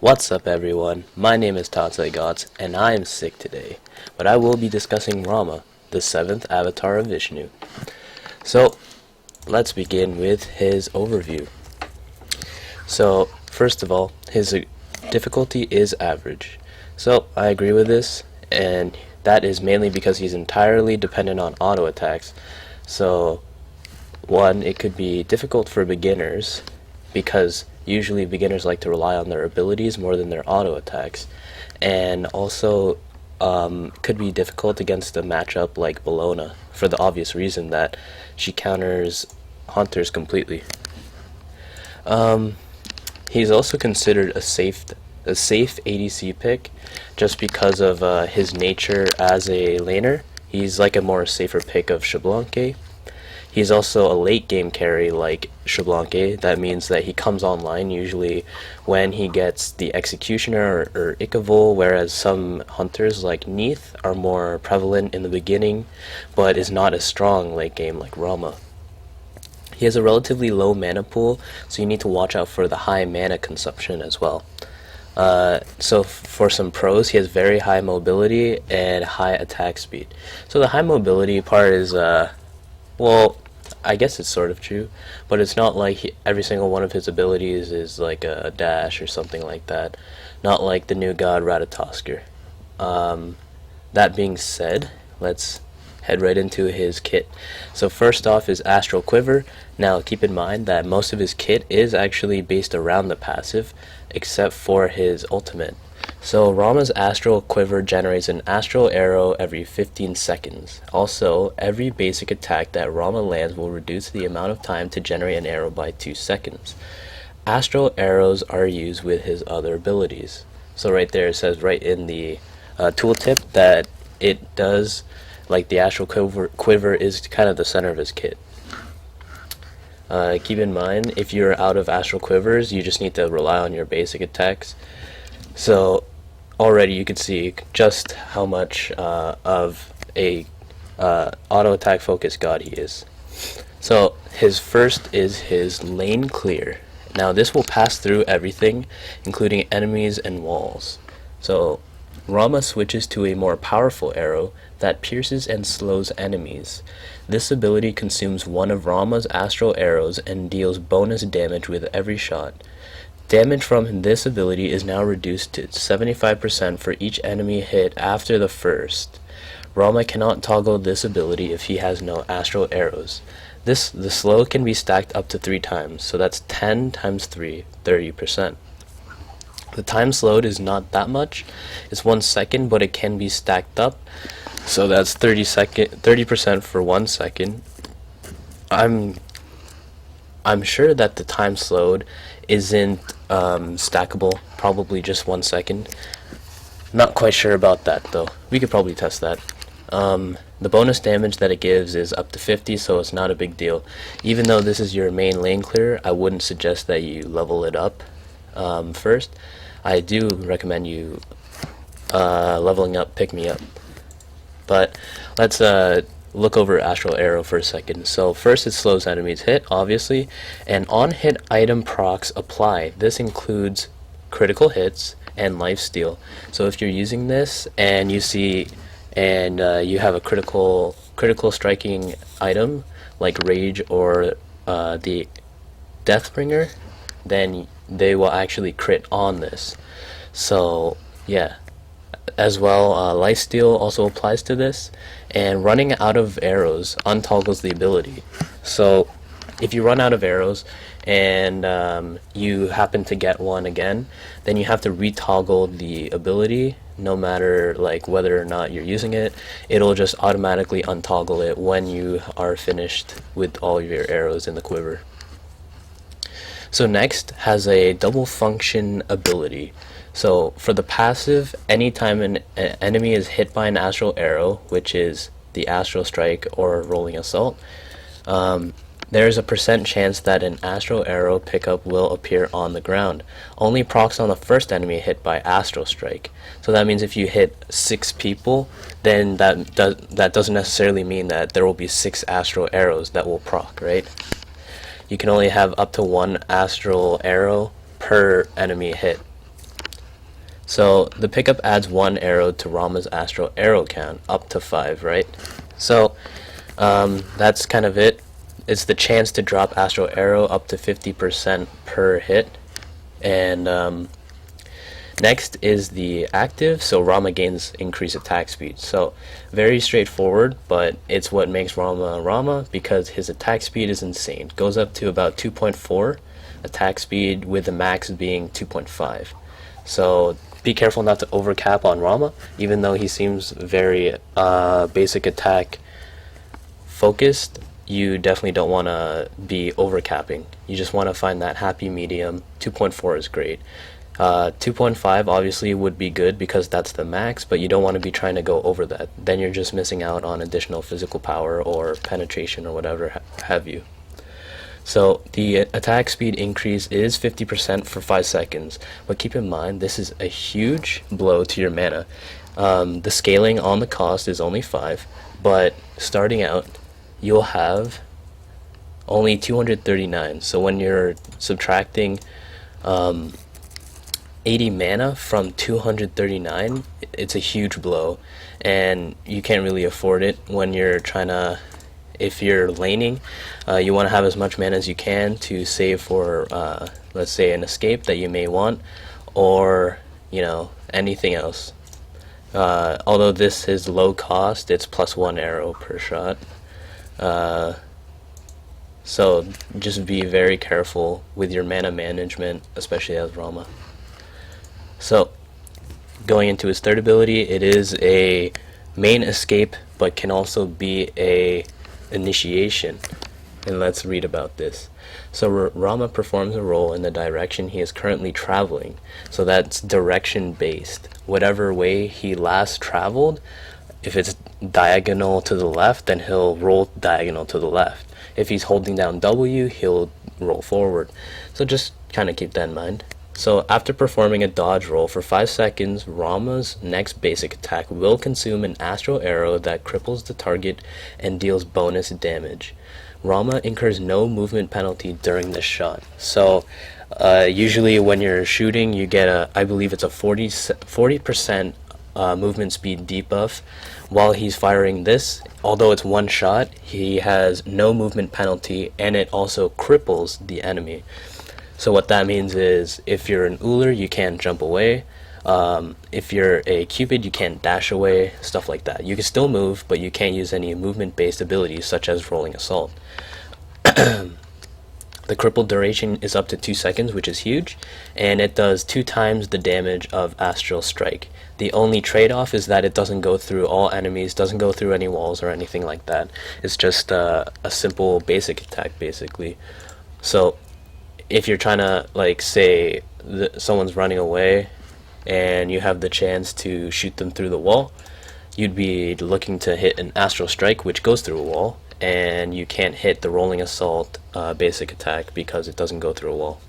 What's up everyone, my name is Tatsai Gods, and I am sick today, but I will be discussing Rama, the 7th avatar of Vishnu. So, let's begin with his overview. So, first of all, his difficulty is average. So, I agree with this, and that is mainly because he's entirely dependent on auto attacks. So, one, it could be difficult for beginners, because usually beginners like to rely on their abilities more than their auto attacks, and also could be difficult against a matchup like Bellona for the obvious reason that she counters hunters completely. He's also considered a safe ADC pick just because of his nature as a laner. He's like a more safer pick of Xbalanque. He's also a late game carry like Xbalanque. That means that he comes online usually when he gets the Executioner or Ikavul, whereas some hunters like Neith are more prevalent in the beginning, but is not as strong late game like Rama. He has a relatively low mana pool, so you need to watch out for the high mana consumption as well. So for some pros, he has very high mobility and high attack speed. So the high mobility part is, well, I guess it's sort of true, but it's not like every single one of his abilities is like a dash or something like that. Not like the new god Ratatoskr. That being said, let's head right into his kit. So first off is Astral Quiver. Now keep in mind that most of his kit is actually based around the passive, except for his ultimate. So Rama's Astral Quiver generates an Astral Arrow every 15 seconds. Also, every basic attack that Rama lands will reduce the amount of time to generate an arrow by 2 seconds. Astral Arrows are used with his other abilities. So right there it says right in the tooltip that it does, like the Astral Quiver is kind of the center of his kit. Keep in mind, if you're out of Astral Quivers, you just need to rely on your basic attacks. So already you can see just how much of a auto attack focused god he is. So his first is his lane clear. Now this will pass through everything, including enemies and walls. So Rama switches to a more powerful arrow that pierces and slows enemies. This ability consumes one of Rama's astral arrows and deals bonus damage with every shot. Damage from this ability is now reduced to 75% for each enemy hit after the first. Rama cannot toggle this ability if he has no astral arrows. The slow can be stacked up to 3 times, so that's 10 times 3, 30%. The time slowed is not that much, it's 1 second, but it can be stacked up, so that's 30% for 1 second. I'm sure that the time slowed isn't stackable, probably just 1 second. Not quite sure about that though. We could probably test that. The bonus damage that it gives is up to 50, so it's not a big deal. Even though this is your main lane clear, I wouldn't suggest that you level it up first. I do recommend you leveling up Pick Me Up. But let's look over Astral Arrow for a second. So first it slows enemies hit, obviously, and on hit item procs apply. This includes critical hits and lifesteal. So if you're using this and you see you have a critical striking item like Rage or the Deathbringer, then they will actually crit on this. So yeah. As well, lifesteal also applies to this, and running out of arrows untoggles the ability. So if you run out of arrows and you happen to get one again, then you have to retoggle the ability. No matter like whether or not you're using it, it'll just automatically untoggle it when you are finished with all your arrows in the quiver. So next has a double function ability. So for the passive, anytime an enemy is hit by an astral arrow, which is the astral strike or rolling assault, there is a % chance that an astral arrow pickup will appear on the ground. Only procs on the first enemy hit by astral strike. So that means if you hit 6 people, then that doesn't necessarily mean that there will be 6 astral arrows that will proc, right? You can only have up to 1 astral arrow per enemy hit. So the pickup adds 1 arrow to Rama's astral arrow count, up to 5, right? So that's kind of it. It's the chance to drop astral arrow up to 50% per hit. And next is the active, so Rama gains increased attack speed. So very straightforward, but it's what makes Rama Rama, because his attack speed is insane. Goes up to about 2.4 attack speed, with the max being 2.5. So be careful not to overcap on Rama, even though he seems very basic attack focused. You definitely don't want to be overcapping. You just want to find that happy medium. 2.4 is great. 2.5 obviously would be good because that's the max, but you don't want to be trying to go over that. Then you're just missing out on additional physical power or penetration or whatever have you. So the attack speed increase is 50% for 5 seconds, but keep in mind this is a huge blow to your mana. The scaling on the cost is only 5, but starting out you'll have only 239. So when you're subtracting 80 mana from 239, it's a huge blow, and you can't really afford it when you're trying to, if you're laning, you want to have as much mana as you can to save for let's say an escape that you may want, or anything else. Although this is low cost, it's +1 arrow per shot. So just be very careful with your mana management, especially as Rama. So going into his third ability, it is a main escape, but can also be a initiation. And let's read about this. So Rama performs a role in the direction he is currently traveling. So that's direction based. Whatever way he last traveled, if it's diagonal to the left, then he'll roll diagonal to the left. If he's holding down W, he'll roll forward. So just kind of keep that in mind. So after performing a dodge roll for 5 seconds, Rama's next basic attack will consume an astral arrow that cripples the target and deals bonus damage. Rama incurs no movement penalty during this shot. So usually when you're shooting, you get I believe it's a 40% movement speed debuff. While he's firing this, although it's one shot, he has no movement penalty, and it also cripples the enemy. So what that means is, if you're an Uller, you can't jump away. If you're a Cupid, you can't dash away, stuff like that. You can still move, but you can't use any movement-based abilities, such as rolling assault. The crippled duration is up to 2 seconds, which is huge, and it does 2 times the damage of Astral Strike. The only trade-off is that it doesn't go through all enemies, doesn't go through any walls or anything like that. It's just a simple basic attack, basically. So if you're trying to, like, say someone's running away and you have the chance to shoot them through the wall, you'd be looking to hit an Astral Strike, which goes through a wall, and you can't hit the rolling assault basic attack because it doesn't go through a wall.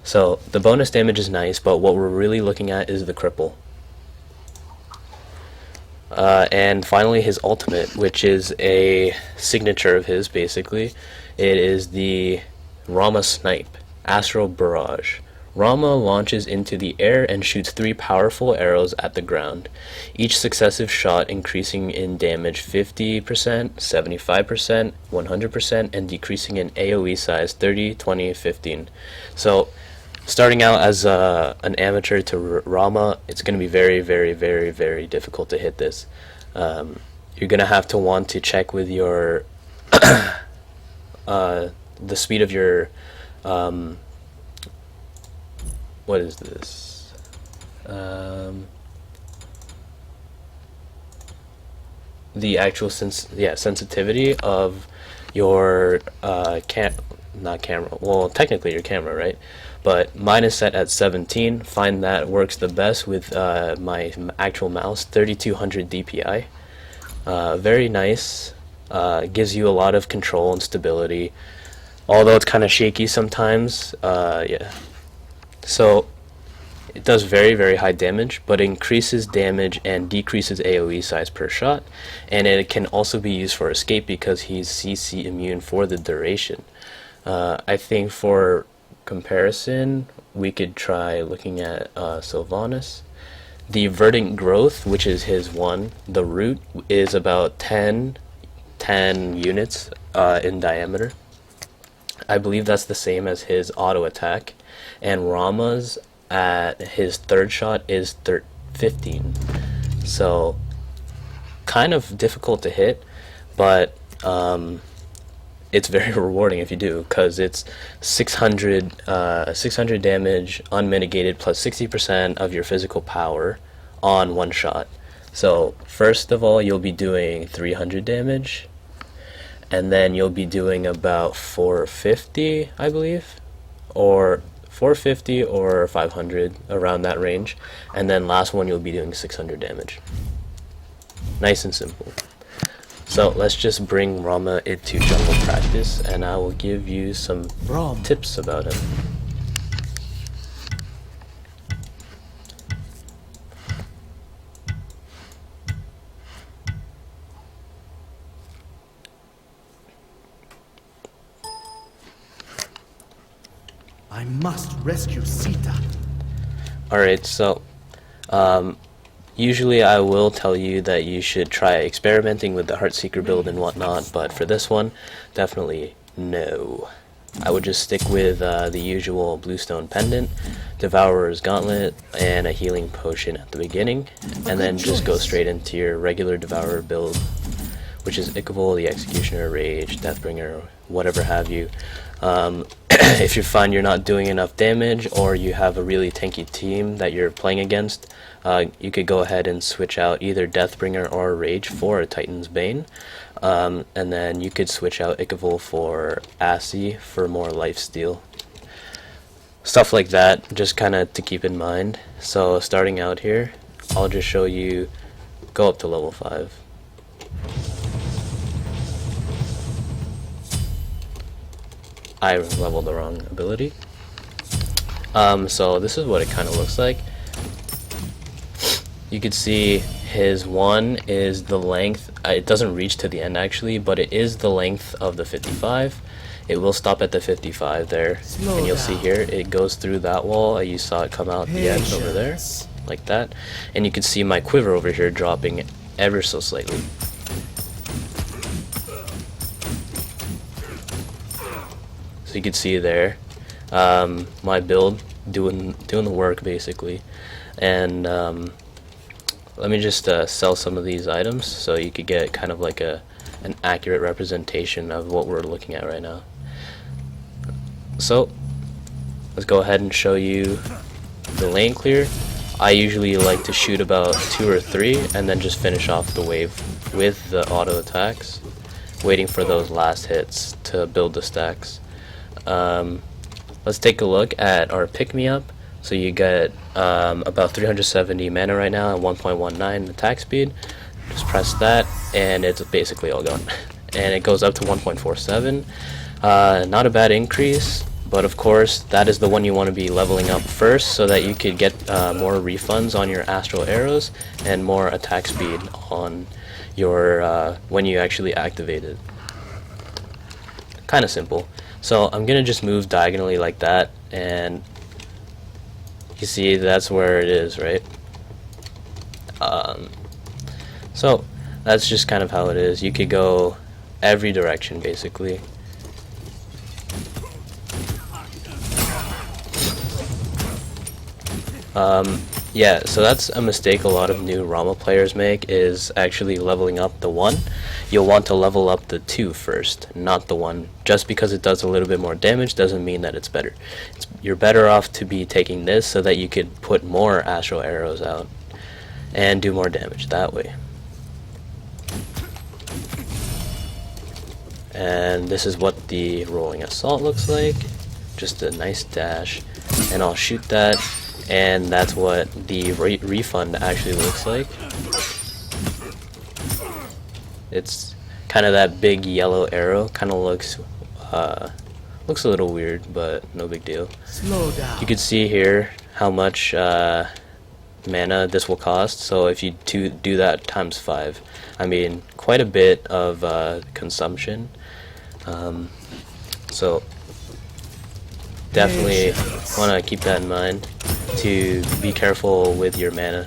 So the bonus damage is nice, but what we're really looking at is the cripple. And finally his ultimate, which is a signature of his, basically. It is the Rama Snipe, Astral Barrage. Rama launches into the air and shoots 3 powerful arrows at the ground, each successive shot increasing in damage 50%, 75%, 100%, and decreasing in AoE size 30, 20, 15. So starting out as an amateur to Rama, it's going to be very, very, very, very difficult to hit this. You're going to have to want to check with your the speed of your what is this? The actual sensitivity of your not camera. Well, technically your camera, right? But mine is set at 17. Find that works the best with my actual mouse, 3200 DPI. Very nice. Gives you a lot of control and stability, although it's kind of shaky sometimes. Yeah. So it does very, very high damage, but increases damage and decreases AoE size per shot, and it can also be used for escape because he's CC immune for the duration. I think for comparison, we could try looking at Sylvanas. The verdant growth, which is his one, the root, is about 10 units in diameter. I believe that's the same as his auto attack, and Rama's at his third shot is 15. So kind of difficult to hit, but it's very rewarding if you do, because it's 600 damage unmitigated plus 60% of your physical power on one shot. So first of all, you'll be doing 300 damage, and then you'll be doing about 450, I believe, or 450 or 500, around that range, and then last one you'll be doing 600 damage. Nice and simple. So let's just bring Rama into jungle practice, and I will give you some tips about him. I must rescue Sita. Alright, so usually I will tell you that you should try experimenting with the Heartseeker build and whatnot, but for this one, definitely no. I would just stick with the usual Bluestone Pendant, Devourer's Gauntlet, and a healing potion at the beginning, and then just go straight into your regular Devourer build, which is Ichaival, the Executioner, Rage, Deathbringer, whatever have you. If you find you're not doing enough damage, or you have a really tanky team that you're playing against, you could go ahead and switch out either Deathbringer or Rage for a Titan's Bane, and then you could switch out Ichaival for Assy for more lifesteal. Stuff like that, just kind of to keep in mind. So starting out here, I'll just show you, go up to level 5. I leveled the wrong ability. So this is what it kind of looks like. You could see his one is the length, it doesn't reach to the end actually, but it is the length of the 55. It will stop at the 55 there, and you'll see here it goes through that wall. You saw it come out the edge over there, like that, and you can see my quiver over here dropping ever so slightly. So you can see there, my build doing the work basically, and let me just sell some of these items so you could get kind of like an accurate representation of what we're looking at right now. So let's go ahead and show you the lane clear. I usually like to shoot about 2 or 3 and then just finish off the wave with the auto attacks, waiting for those last hits to build the stacks. Let's take a look at our pick-me-up. So you get about 370 mana right now and 1.19 attack speed. Just press that and it's basically all gone. And it goes up to 1.47. Not a bad increase, but of course that is the one you want to be leveling up first so that you could get more refunds on your astral arrows and more attack speed on your when you actually activate it. Kind of simple. So I'm gonna just move diagonally like that, and you see that's where it is, right? So that's just kind of how it is. You could go every direction basically. Yeah, so that's a mistake a lot of new Rama players make, is actually leveling up the 1. You'll want to level up the 2 first, not the 1. Just because it does a little bit more damage doesn't mean that it's better. You're better off to be taking this so that you could put more astral arrows out and do more damage that way. And this is what the rolling assault looks like. Just a nice dash, and I'll shoot that. And that's what the refund actually looks like. It's kind of that big yellow arrow. Kind of looks a little weird, but no big deal. Slow down. You can see here how much mana this will cost. So if you do that times 5, I mean quite a bit of consumption. So definitely want to keep that in mind to be careful with your mana.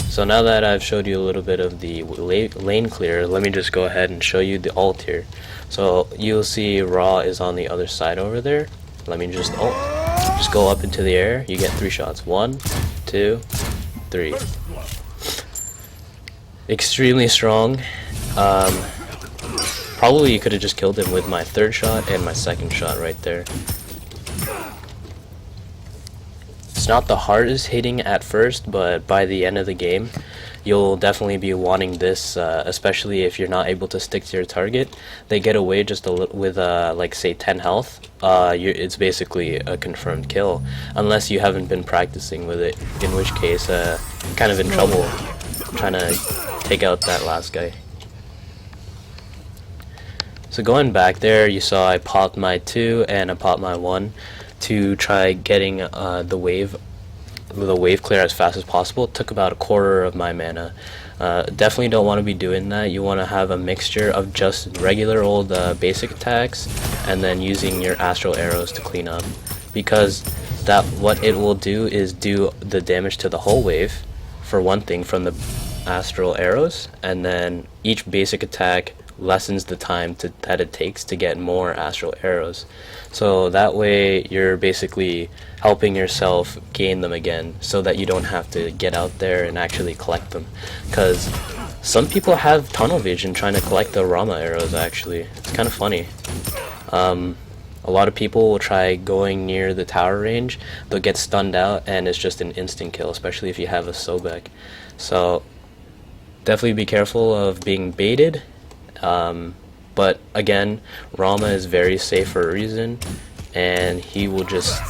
So now that I've showed you a little bit of the lane clear, let me just go ahead and show you the ult here. So you'll see Ra is on the other side over there. Let me just ult. Just go up into the air. You get 3 shots. 1, 2, 3. Extremely strong. Probably you could have just killed him with my 3rd shot and my 2nd shot right there. It's not the hardest hitting at first, but by the end of the game, you'll definitely be wanting this, especially if you're not able to stick to your target. They get away just a little with, like say 10 health. It's basically a confirmed kill, unless you haven't been practicing with it, in which case, you're kind of in trouble trying to take out that last guy. So going back there, you saw I popped my 2 and I popped my 1 to try getting the wave clear as fast as possible. It took about a quarter of my mana. Definitely don't want to be doing that. You want to have a mixture of just regular old basic attacks and then using your astral arrows to clean up, because that what it will do is do the damage to the whole wave for one thing from the astral arrows, and then each basic attack lessens the time that it takes to get more astral arrows. So that way you're basically helping yourself gain them again, so that you don't have to get out there and actually collect them, because some people have tunnel vision trying to collect the Rama arrows. Actually, it's kind of funny. A lot of people will try going near the tower range, they'll get stunned out and it's just an instant kill, especially if you have a Sobek. So definitely be careful of being baited. But again, Rama is very safe for a reason, and he will just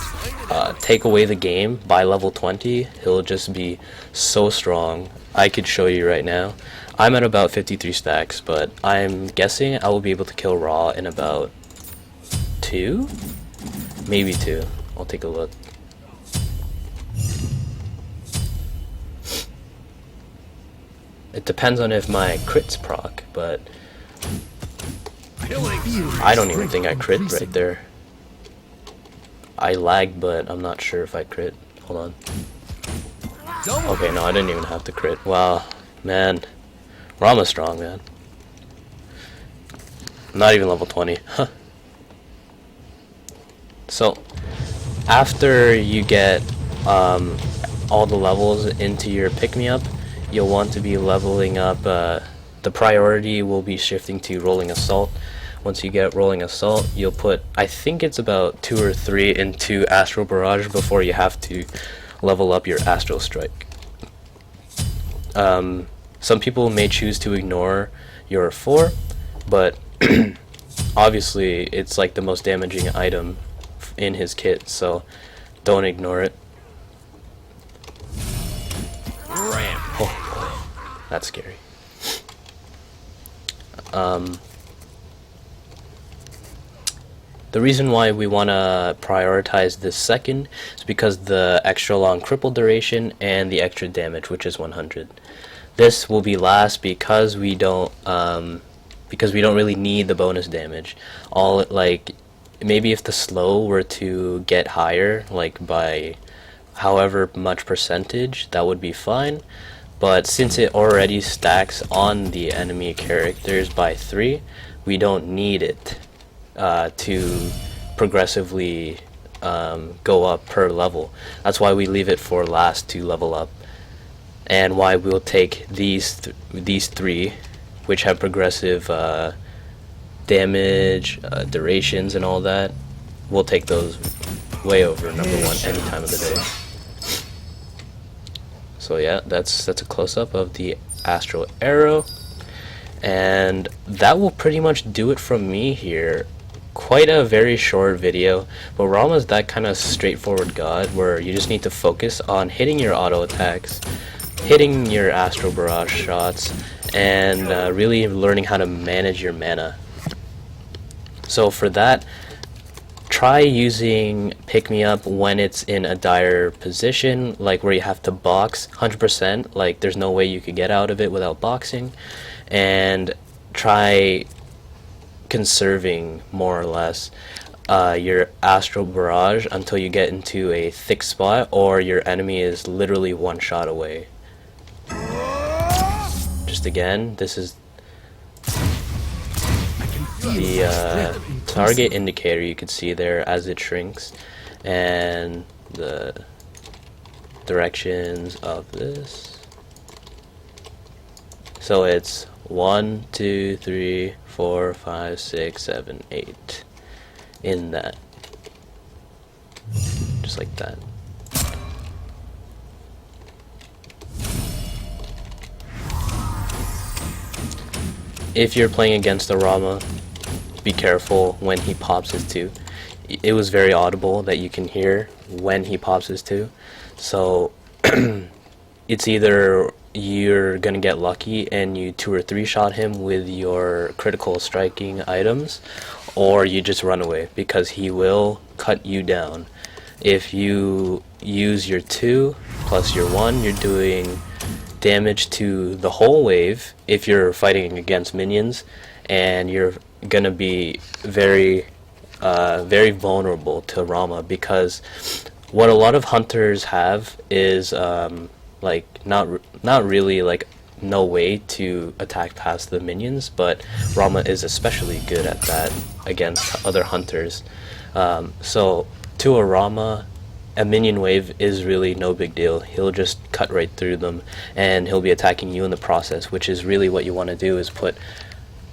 take away the game by level 20. He'll just be so strong. I could show you right now. I'm at about 53 stacks, but I'm guessing I will be able to kill Ra in about 2? Maybe 2. I'll take a look. It depends on if my crits proc, but I don't even think I crit right there. I lagged, but I'm not sure if I crit. Hold on. Okay, no, I didn't even have to crit. Wow, man. Rama's strong, man. Not even level 20. Huh. So, after you get all the levels into your pick-me-up, you'll want to be leveling up. The priority will be shifting to Rolling Assault. Once you get Rolling Assault, you'll put, I think it's about 2 or 3 into Astral Barrage before you have to level up your Astral Strike. Some people may choose to ignore your 4, but obviously it's like the most damaging item in his kit, so don't ignore it. Oh boy, that's scary. The reason why we want to prioritize this second is because the extra long cripple duration and the extra damage, which is 100. This will be last because we don't really need the bonus damage. All, like, maybe if the slow were to get higher, like by however much percentage, that would be fine. But since it already stacks on the enemy characters by 3, we don't need it to progressively go up per level. That's why we leave it for last to level up, and why we'll take these 3, which have progressive damage, durations, and all that. We'll take those way over number 1 any time of the day. So yeah, that's a close-up of the Astral Arrow, and that will pretty much do it from me here. Quite a very short video, but Rama's that kind of straightforward god where you just need to focus on hitting your auto attacks, hitting your Astral Barrage shots, and really learning how to manage your mana. So for that, try using Pick Me Up when it's in a dire position, like where you have to box 100%, like there's no way you could get out of it without boxing, and try conserving more or less. your astral barrage until you get into a thick spot, or your enemy is literally one shot away. Just again, this is the target indicator you can see there as it shrinks, and the directions of this. So it's 1, 2, 3, 4, 5, 6, 7, 8 in that. Just like that. If you're playing against the Rama, be careful when he pops his 2. It was very audible that you can hear when he pops his 2. So it's either you're gonna get lucky and you 2 or 3 shot him with your critical striking items, or you just run away, because he will cut you down. If you use your 2 plus your 1, you're doing damage to the whole wave if you're fighting against minions, and you're gonna be very vulnerable to Rama, because what a lot of hunters have is like not really like no way to attack past the minions, but Rama is especially good at that against other hunters. So to a Rama, a minion wave is really no big deal. He'll just cut right through them, and he'll be attacking you in the process, which is really what you want to do, is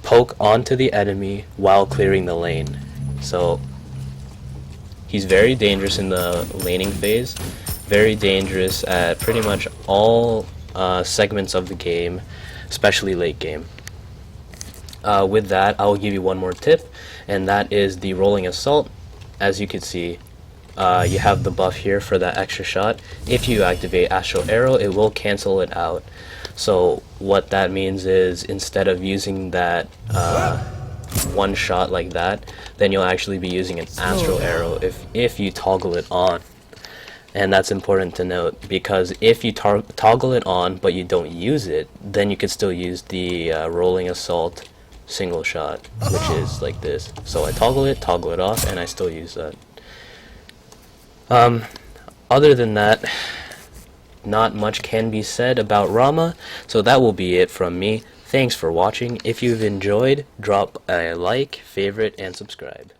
poke onto the enemy while clearing the lane. So he's very dangerous in the laning phase, very dangerous at pretty much all segments of the game, especially late game. With that, I will give you one more tip, and that is the rolling assault. As you can see, you have the buff here for that extra shot. If you activate Astral Arrow, it will cancel it out. So what that means is, instead of using that one shot like that, then you'll actually be using an Astral Arrow if you toggle it on. And that's important to note, because if you toggle it on but you don't use it, then you could still use the rolling assault single shot, which is like this. So I toggle it off, and I still use that. Other than that, not much can be said about Rama, so that will be it from me. Thanks for watching. If you've enjoyed, drop a like, favorite, and subscribe.